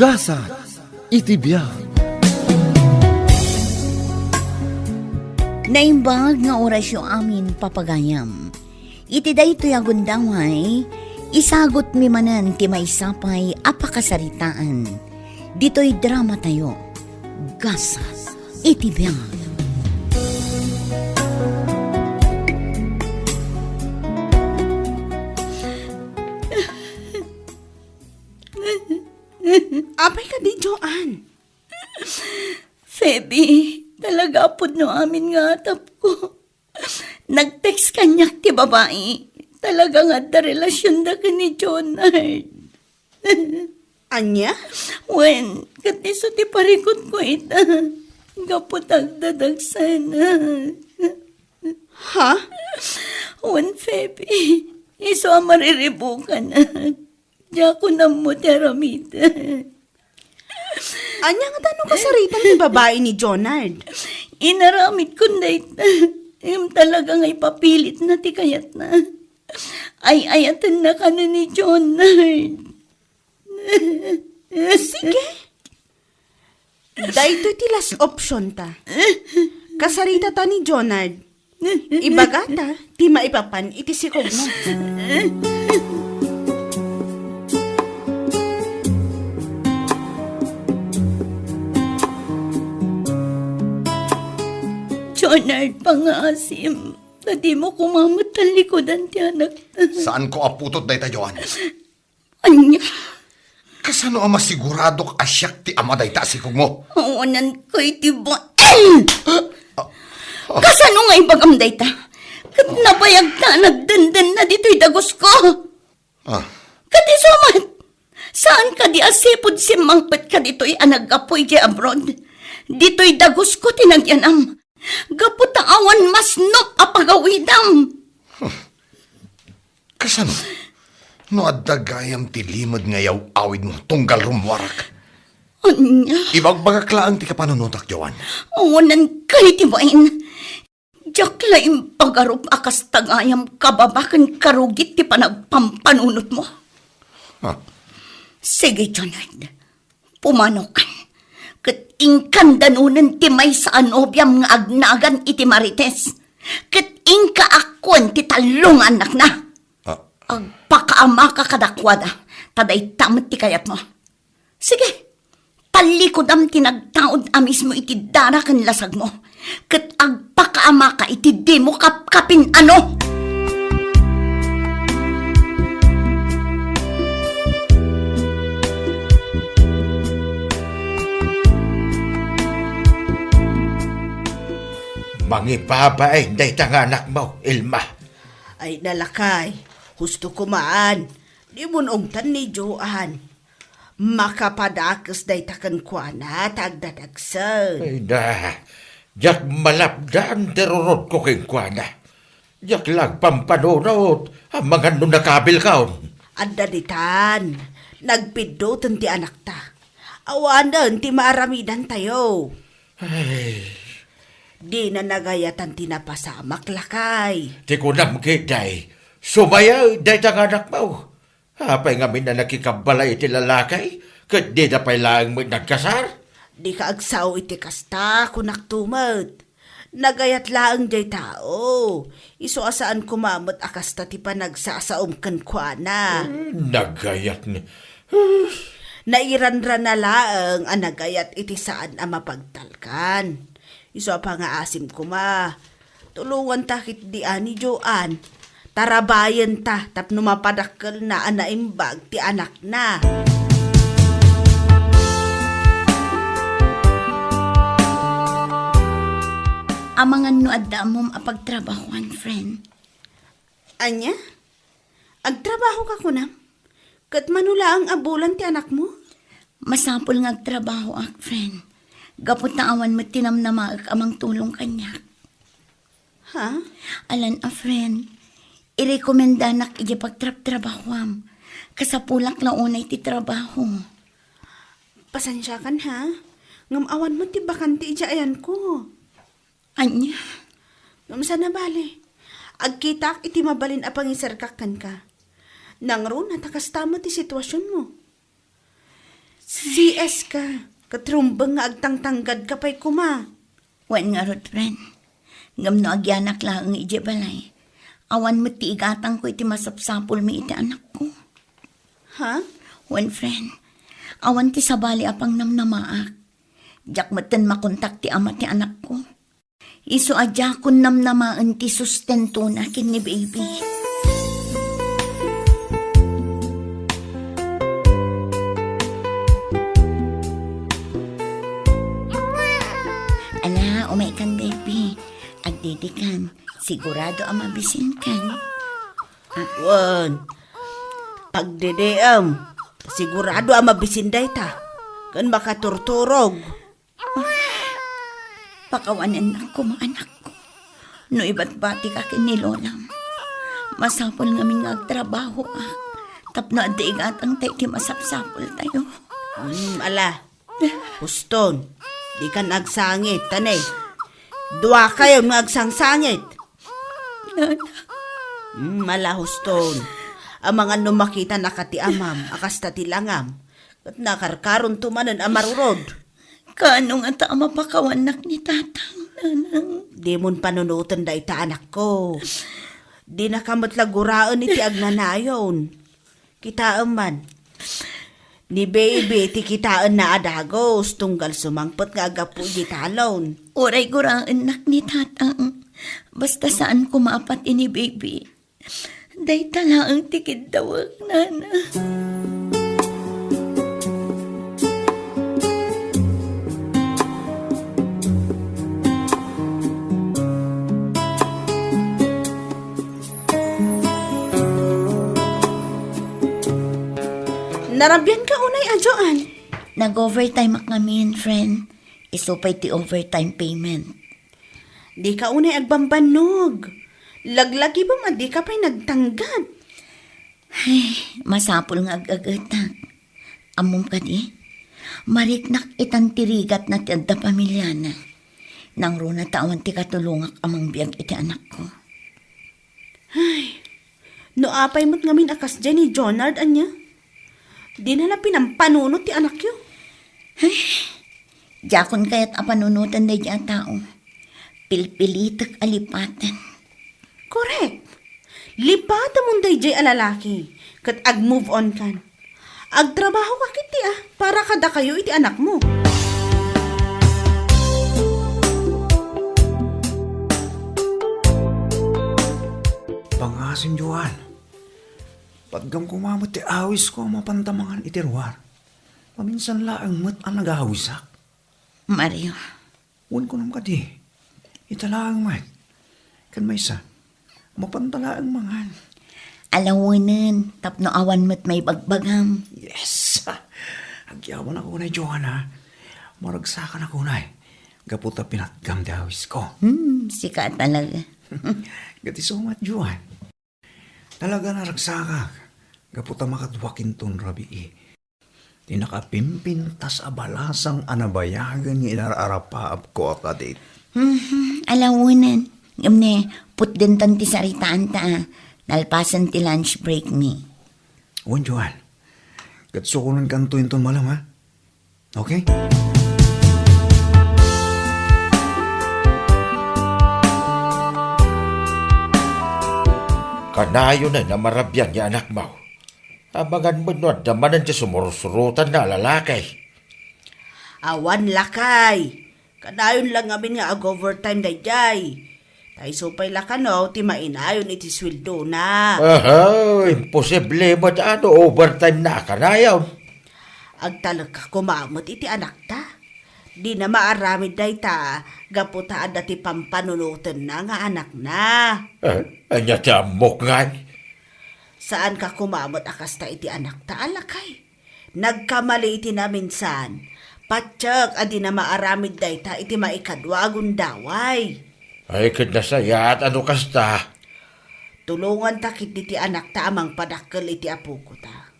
Gasa, iti biyak. Naimbag nga orasyo amin papagayam. Iti daytoy agundaway, isagot mi manan ti maysapay apakasaritaan. Dito'y drama tayo. Gasa, iti biyak. Apay ka di, Joanne. Feby, talaga apod no amin nga atap ko. Nag-text kanyak ti babae. Talaga nga da relasyon da ka ni Jonard. Anya? Wen, katiso ti parikot ko ita. Gapot ang dadagsan. Ha? Wen, Feby, iso ang mariribukan na. Diya ko na mo teramita. Anya nga tanong kasaritan ni babae ni Jonard. Inaramit ko na ita. Talaga nga ipapilit na ti kayat na. Ay-ayatan na ka na ni Jonard. Sige. Dahito ti last option ta. Kasarita ta ni Jonard. Ibaga ta, ti maipapan iti sikog mo. Jonard, pangasim. Tadi mo kumamot ang likodan ti anak na. Saan ko aputot day tayoan? Anya, Kasano ang masigurado asyak ti ama day tasikog mo? awanan ko iti ba? Kasano nga ibagam day ta? Kat napayag ta, nagdandan na dito'y dagos ko. Ah, Kati sumat, saan ka di asipod si mangpet ka dito'y anagapoy di abroad? Dito'y dagos ko tinagyanam. Gapot ang awan mas nok apagawidam. kasano? No adagayam ti limod ngayaw awid mo tunggal rumwarak. Anya, Ibagbagaklaan ti kapanunutak, Joan. awanan kay tibain. Diyak laing pagarup akas tagayam kababakan karugit ti panagpampanunot mo. Ah, Sige, Jonard. Pumano kan. Kat ingkan danunan ti may sa anobyam nga agnagan iti marites. Kat ingka akon ti talong anak na. ah, Agpakaama ka kadakwada. Taday tamat ti kayat mo. Sige. Talikod am tinagtaod amis mo iti darakan lasag mo. Kat agpakaama ka iti di mo kapkapin ano. Mangibabae, day nga anak mo, Ilma. Ay nalakay, husto kumaan. Di munongtan ni Joanne. Makapadakas day takan kwa na tagdadagsan. Ay da, jak malapdan terurot ko king kwana. Jak lang pampanunot, ang mga nunakabil kaon. Adda ditan, nagpidotan ti anak ta. Awanan ti maaramidan tayo. Ay, Di na nagayatan ti napasamak lakay. di ko namkiday. Sumaya, day nga anak mo. Apay nga min na nakikabalay iti lalakay, kat di na pa'y lang mo nagkasar. Di ka agsaw iti kasta kunak tumat. Nagayat laang jay tao. Iso asaan kumamot akasta ti panagsasaom kan kwa na. Nagayat ni. Nairanran na laang ang nagayat iti saan ang mapagtalkan. Iso pa nga asim kuma. Tulungan takit di ani Joanne. Tarabayan ta tapno mapadakkel na anaimbag ti anak na. Amangan no adda mom apagtrabahoan, friend. Anya? Agtrabaho ka kunam? Kat manula ang abulan ti anak mo? Masapol nga agtrabaho ak, friend. Gapot na awan mo tinamnama ak amang tulong kanya. Ha? Alan a friend, irekomenda nak iti pagtrabahom. Kasapulak na unay ti trabaho. Pasensya kan ha? Ngamawan mo ti bakante iti ayan ko. Anya, Ngam sana bale. Agkitak iti mabalin apang isarkakan ka. Nang ro natakastama ti sitwasyon mo. CS ka. Katrumbang nga agtangtanggad ka pa'y kuma. Wan nga rod, friend. Ngam no agyanak lang ang ije balay. Awan mo ti igatang ko iti masapsapol mi iti anak ko. Ha? Wan, friend. Awan ti sabali apang namnamaak. Diyak matan makontak ti ama ti anak ko. Iso adya kun namnamaan ti sustento na kin ni baby. Ala, umay kan baby. Agdidikan. Sigurado ang mabisin kan. Wan. Pagdedeam. Sigurado ang mabisinday ta. Kan makaturturog. Pakawanan na ko mga anak ko. No iba't bati ka ni Lolang. Masapol nga mi nga agtrabaho ah. Tapno adigat ang tayo ti masapsapol tayo. Ala. Huston. Di ka nagsangit, tanay. Dua kayo nagsangsangit. Mala huston. Ang mga numakita nakati amam, akasta tilangam. At nakarkaron tumanan amarurod. Kaano nga ta mapakawanak ni tatang nanang. Di mon panunutan da ita anak ko. Di nakamutlaguraan iti agnanayon. Kitaan man. Ni baby ti kitaan na adagos tunggal sumangpot nga agapu di talon. Uray guraan nak ni tatang. Basta saan kumapat ini baby. Day talaang tikid dawag nana. Narabyan ka unay adyoan. Nag-overtime ak ngamin, friend. Isupay ti overtime payment. Di ka unay agbambanog. Laglagi ba di ka pa'y nagtanggad? Ay, masapol nga agagatang. Amom ka di? Mariknak itang tirigat na ti adda pamilyana. Nang runa tawan ti katulungak amang biyag iti anak ko. No apay mo't ngamin akas dyan ni Jonard, anya? Di na pinampanunot ti anak yo. Jakon kaya't apanunutan na dyan tao. Pilpilitak alipatan. Correct. Lipata mong day alalaki. Kat ag-move on kan. Agtrabaho ka kiti para kada kayo iti anak mo. Pangasim, Joan. Paggang kumamot ti awis ko mapantamangan itirwar. Paminsan laang mat ang nagahawisak. Mario, Uwan ko naman kadi. Italaang mat. Kan may isa. Mapantalaang mangan. alawanan, tapno awan mo't may bagbagam. Yes! Agyawan ako na, Joanna. Maragsakan ako na. Gaputa pinatgam di awis ko. Sika talaga. Gati sumat, Joan. Talaga naragsaka. Gaputa makadwakin ton rabi Di nakapimpin tas abalasang anabayagan ng inararapaap ko at adit. Alawanan, gamne, put din tanti saritaan ta. Nalpasan ti lunch break mi. Uwan, Joan. Gatso ko ng kantuin ton malam, ha? Okay? Kanayo na na marabyan ya anak mo. Abangan mo no, damanan siya sumurusurutan na lalakay. Awan lakay. Kadayon lang amin nga ag-overtime da jay. Tay supay lakano, ti mainayon iti sweldo na. Imposible mo overtime na kanayaw. Agtalag ka kumamot iti anak ta. Di na maaramid day ta, gaputaan dati pampanunutan na nga anak na. Anya ti amok nga. Saan ka kumamot akas ta iti anak ta alakay? Nagkamali iti na minsan. Patsak adi na maaramid day ta iti maikadwagon daway. Ay, kadnasaya at ano kasta. Tulungan ta kit iti anak ta amang padakkel iti apo ko ta.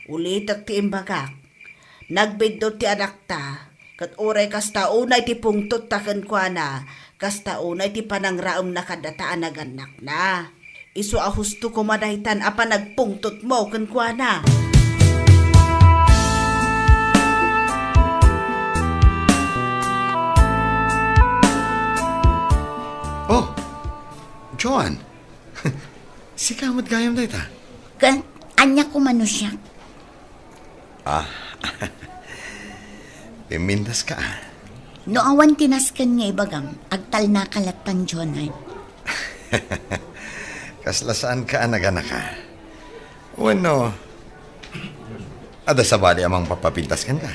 Ulitak ti imbagak. Nagbidot ti anak ta. Kat oray kasta unay ti pungtot taken kwa na. Kasta unay ti panangraom na kadataan naganak na. Isu ahusto ko madaytan apa nagpungtot mo ken kwa na. mat gayam dayta? Kan, anya ko mano siya. Pimintas ka. No awan tinaskan nga ibagam, agtal na kalatan Jonard. Kaslasaan ka anagana ka. Bueno, ada sa bali amang papapintas kan ka.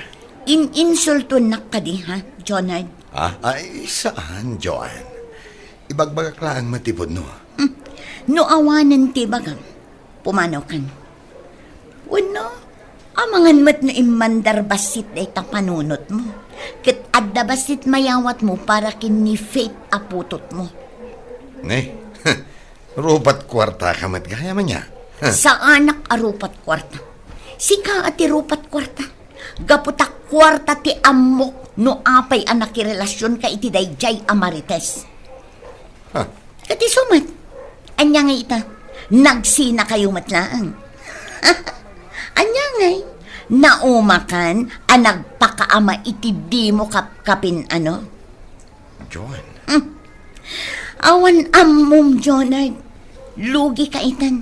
Insulton na ka di ha, Jonard. Ay, saan, Joan? Ibagbagak lang matipod no. No awanan ti bagam, pumanaw kan. Wano, amangan mat na imandar basit ay tapanunot mo. Kat adda basit mayawat mo para kini fate aputot mo. Ne, rupat kwarta ka mat gaya man niya. Sa anak arupat kwarta. Sika ati rupat kwarta. Gaputak kwarta ti amok no apay anak relasyon ka iti dayjay amarites. Kati sumat. Anya nga ita, nagsina kayo matlaang. Anya ngay, naumakan ang nagpakaama iti di mo kapin ano? Joan, Awan amom, Jonard. Lugi ka itan.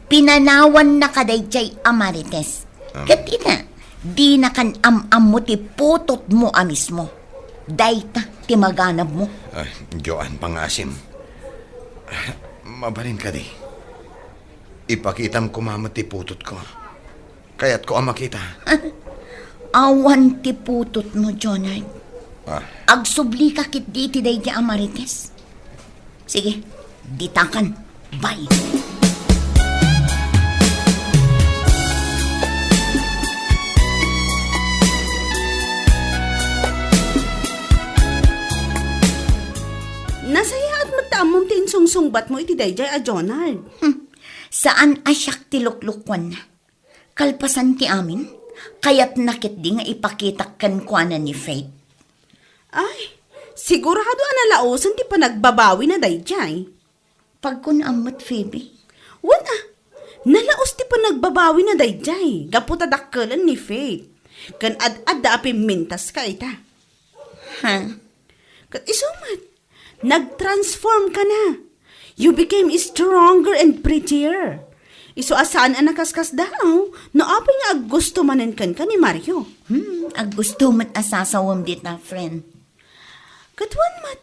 Pinanawan na kadayjay amarites. Katina, di na kan mo ti putot mo amismo. Dayta ti maganab mo. Joan, pangasim. Mabalin ka di. Ipakitam ko mamati putot ko. Kaya't ko ang makita. Awan ti putot mo, Jonard. Agsubli ka kit di ti day di amarites. Sige, ditakan. Bye. Nasaya at magtaamong tinsungsungbat mo iti dayjay a Jonard. Saan asyak ti luklukwan na? Kalpasan ti amin? Kaya't nakit di nga ipakitakan ko na ni Faith. Ay, sigurado analausan ti panagbabawi na dayjay. Pagkun amot, Phoebe. Wala, nalaos ti panagbabawi na dayjay. Gaputadakkelan ni Faith. Kan ad-adda api mintas ka ita. Ha? Kat isumat, nag-transform ka na. You became stronger and prettier. Iso asaan ang nakaskas daw, no apay nga gusto manen kan ka ni Mario. Ag gusto mat asasawam dita, friend. Katwan mat,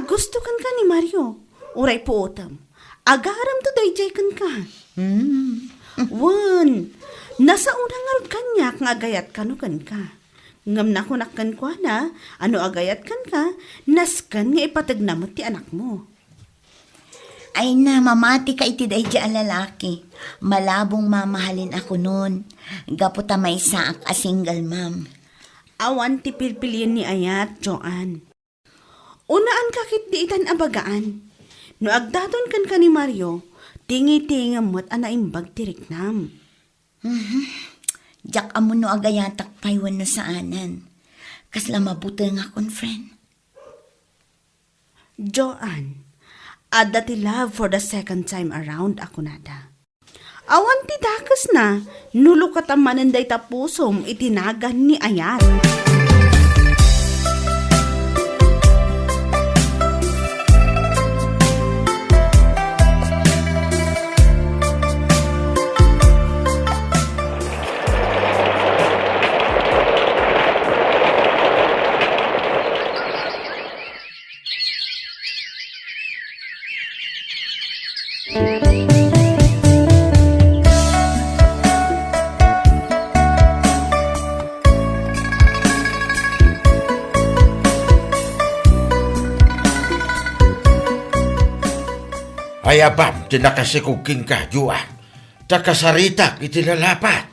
gusto kan ka ni Mario. Uray po utam, agaram to dayjay kan ka. Wan, nasa unang ngarod kanya nga agayat kano kan ka. Ngam na kunakkan kwa na, ano agayat kan ka, naskan nga ipatagnamot ti anak mo. Ay na, mamati ka iti day di alalaki. Malabong mamahalin ako nun. Gaputa may saak a single mom. Awan ti pilpilian ni Ayat, Joan. Unaan kakit di itan abagaan. No agdaton kan ka ni Mario, tingi-tingam mo't anaimbag tiriknam. Jak amo no agayatak paywan no saanan. Kasla mabuteng akon, friend. Joan, adda ti love for the second time around ako nada. Awan ti dakas na, nulukat ang mananday tapusom itinagan ni Ayat. Ay abam, tinakasikugking ka, Juan. Takasaritak, itinalapat.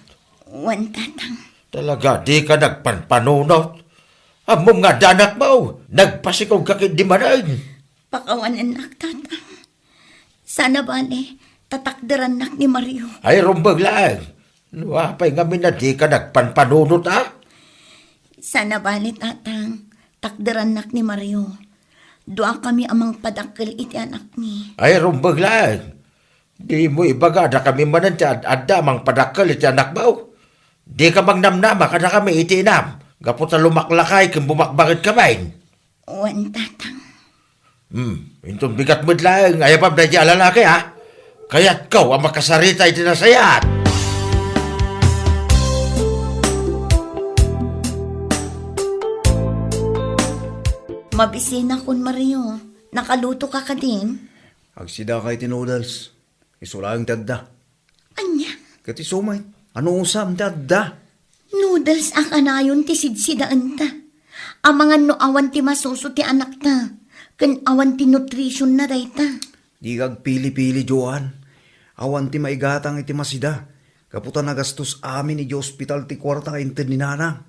Wan tatang. Talaga, di ka nagpanpanunot. Amom nga danak mo, nagpasikog ka kindi manan. Pakawanan nak tatang. Sana bale, tatakdaran nak ni Mario. Ay rumbag lang. Nuapay nga na di ka nagpanpanunot, ha? Sana bale tatang, takdaran nak ni Mario. Doa kami amang padakkel iti anak ni. Ay rumbag lang. Di mo ibagada kami manan ti adda mang padakkel iti anak mo. Di ka magnamnama ka na kami itinam. Gaputa lumaklakay kung bumakbakit kamay. Wan tatang. Intong bigat mo lang. Ay abam na di alalaki, ha? Kaya't kau ang makasarita iti nasayat. Mabisina kun Mario. Nakaluto ka ka din. Agsida kay ti noodles. Isulang tadda. Anya, Kati sumay. Ano usam tadda? noodles ang anayon ti sidsidaan ta. Ang mga no awan ti masuso ti anak ta. Kan awan ti nutrition na dayta. Di kag pili-pili, Joan. Awan ti maigatang iti masida. Kaputa nagastos amin iti hospital ti kwarta kainted ni nanang.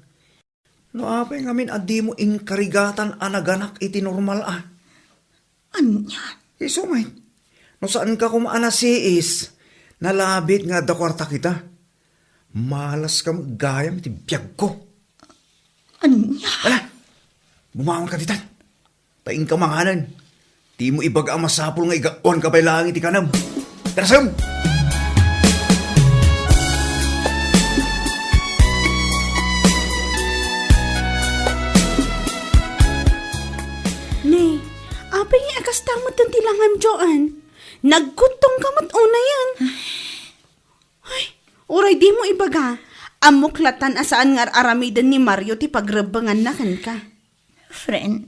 No apay ngamin adi mo inkarigatan anaganak iti normal ah. Anya, Isumay. No saan ka kumaana siis? Nalabit nga da kwarta kita. Malas ka maggayam iti biyag ko. anya. Ala! Bumangon ka ditan. Taing ka manganan. Di mo ibag ang masapol nga igaon ka pa'y langit ikanam. Tarasam! Ne, apay nga akas tamot ang tilangam, Joan. Nagkutong kamot una yan. Ay, uray di mo ibaga. Amuklatan asaan nga aramidan ni Mario ti pagrebangan na kan ka. Friend,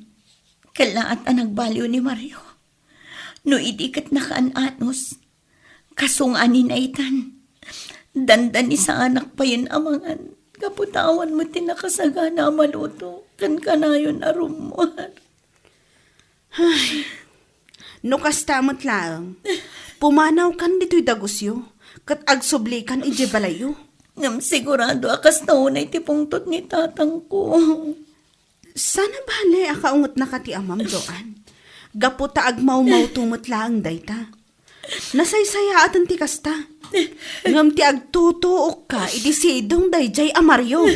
kalaat ang nagbaliw ni Mario. No idikat na kaananos. Kasunganin ay tan. Dandan ni sa anak pa yun amangan. Kaputawan mo tinakasagana maluto. Kan kanayon arumuan. No kastamot lang. Pumanaw kan dito'y dagusyo. Kat agsublikan ije balayo. Ngam sigurado akas naunay ti pungtot ni tatang ko. Sana bale akaungot na ka ti amam, Joan. Gaputa agmaw-maw tumot lang dayta. Nasaysaya atan ti kasta. Ngam ti agtutuok ka, idisidong dayjay a Mario.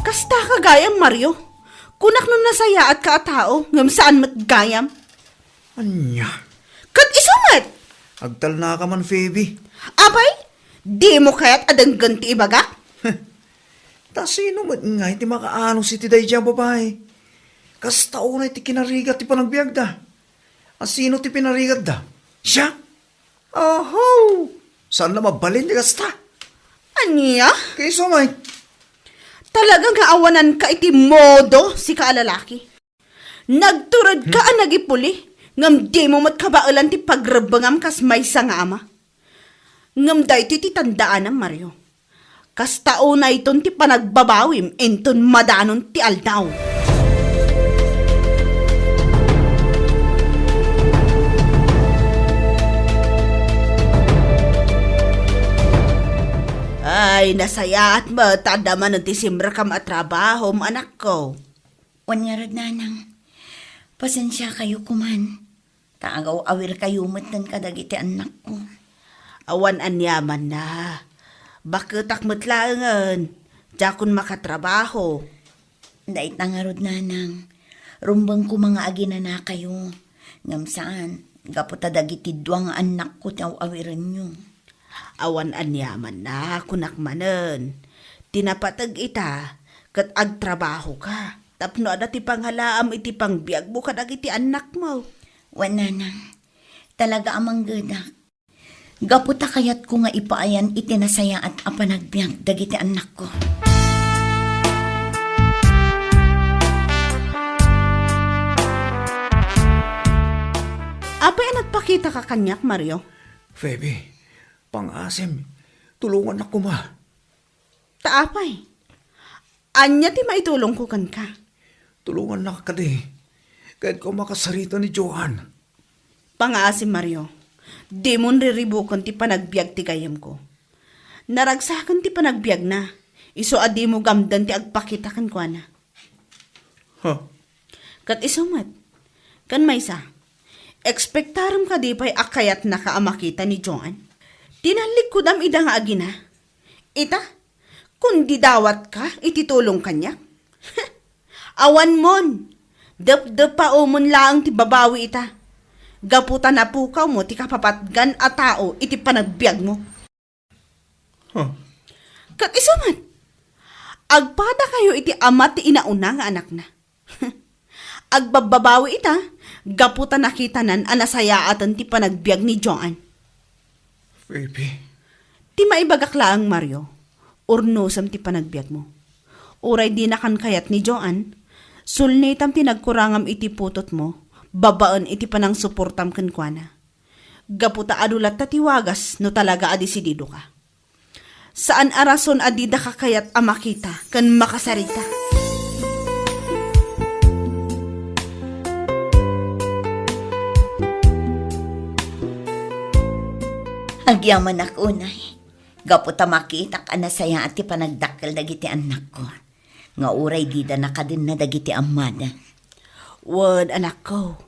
Kasta ka gayam, Mario. Kunak nun nasaya at ka tao, ngam saan matgayam. Anya. Kat isumat! Agtal na ka man, Phoebe. Abay, di mo kaya't adang ganti ibaga? Ta sino man nga iti makaano si ti dayjay babae. Kas taon na iti kinarigat ti panagbiag da. Sino ti pinarigat da? Siya? Oho! Saan na mabalin ti kasta? Anya? Kay sumay. Talagang kaawanan ka iti modo si kaalalaki. Nagturad ka ang nagipuli. Ngam di mo matkabaalan ti pagrabangam kas may nga ama. Ngam da iti ti tandaan ng Mario. Kas tao na iton ti panagbabawim enton madanon ti aldaw. Ay, nasaya at matadaman ng tisimra ka matrabaho, anak ko. Wanyarad nanang, pasensya kayo kuman. Taagaw awir kayo matan kadagiti anak ko. Awan anyaman na. Bakit akmatlangan? Jakon makatrabaho. Dait nangarod nanang, rumbang ko mga agina na kayo. Ngam saan, gaputa dagiti duwang anak ko taw awiran nyo. Awan anyaman na, kunakmanen. Tinapatag ita, kat agtrabaho ka. Tapno ada ti panghalaam iti pangbiag mo kadag iti anak mo. Wananang, talaga amang gadak. Gaputa kayat ko nga ipaayan itinasaya at apanagbiag dagiti anak ko. Apay nagpakita ka kanyak, Mario? Phoebe, pang-asim. Tulungan ako ma. Taapay. Anya ti maitulong ko kan ka. Tulungan na ka di. Kahit ko makasarita ni Joan. Pangaasim, Mario. Di mo riribukon ti panagbiag ti gayam ko. Naragsakan ti panagbiag na. Iso adi mo gamdan ti agpakita kan kwa na. Huh? Kat isumat. Kan maysa. Ekspektaram ka di pa'y akayat na kaamakita ni Joan. Tinalik ko dam ida nga agina. Ita, kundi dawat ka, ititulong kanya. Awan mon. Dap pa umon lang ti babawi ita. Gaputa na pukaw mo ti kapapatgan a tao iti panagbiag mo. Huh? Kat isumat. Agpada kayo iti ama ti inauna nga anak na. Agbababawi ita, gaputa nakita nan anasayaatan ti panagbiag ni Joan. Baby, Ti maibagakla ang Mario, urnosam ti panagbiag mo. Uray di nakan kayat ni Joan, sulnitam ti nagkurangam iti putot mo, babaan iti panang suportam kenkwana. Gaputa adulat tatiwagas no talaga adisidido ka. Saan arason adida ka kayat amakita kan makasarita? Agyaman ako, unay. Gaputa makita ka na saya at panagdakkel dagiti anak ko. Nga uray dida na ka din na dagiti amada. Wad anak ko,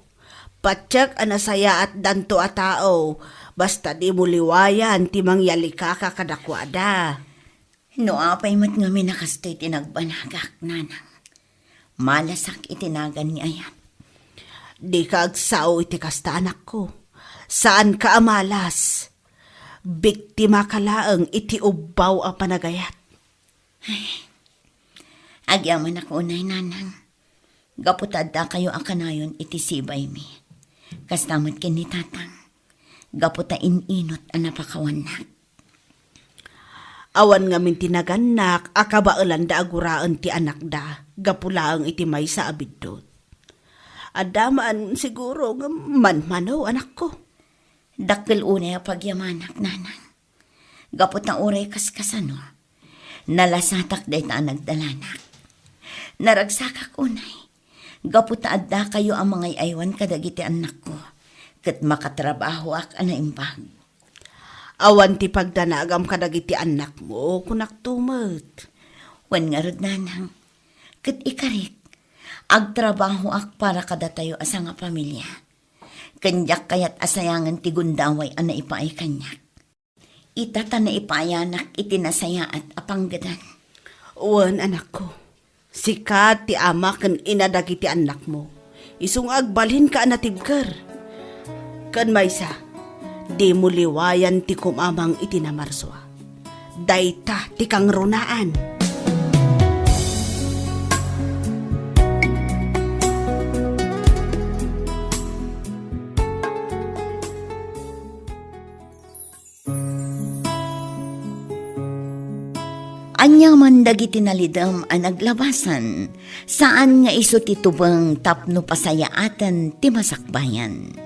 patsak anasaya at danto a tao, basta di mo liwayan ti mangyali ka kadakwada. No apay mat nga minakastoy tinagbanagak, nanang. Malasak itinagan ni ayan. Di ka agsaw iti kasta anak ko. Saan ka amalas? Biktima ka laeng iti ubaw a panagayat. Agyaman ako, unay, nanang. Gaputad da kayo akanayon iti sibay mi. Kastamot kin ni tatang. Gaputa ininot ang napakawanak. Awan nga min tinaganak, akabailan da aguraan ti anak da, gapulaang iti may sa abiddot. Adamaan siguro nga manmanaw anak ko. Dakkel unay a pagyamanak, nanang. Gaput na uray kaskasano. Nalasatak day ta nagdalanak. Naragsakak unay. Gaput na adda kayo ang mga aywan kadagiti anak ko. Kat makatrabaho ak anaimbag. Awan ti pagdanagam kadagiti anak mo, kunak tumet. Wan nga rod, nanang. Kat ikarik. Agtrabaho ak para kada tayo asa nga pamilya. Kanyak kayat asayangan ti gundaway ana ipaay kanyak. Itata na ipayanak itinasaya at apanggadan. Uwan anak ko, sikat ti ama kan inadagi ti anak mo. Isung agbalhin ka anatibker. Kan maysa, di mo liwayan ti kumamang itinamarswa. Dayta ti kang runaan. Anyaman dagiti nalidam ang naglabasan, saan nga iso titubang tapno pasayaatan ti masakbayan.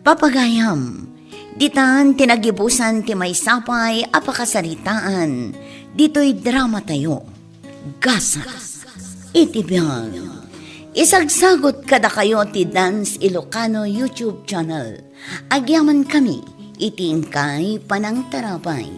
Papagayam, ditan tinagibusan ti may sapay apakasaritaan, dito'y drama tayo, gasa, itibiyag. Isagsagot kada kayo ti Dance Ilocano YouTube channel. Agyaman kami, itingkay panang tarabay.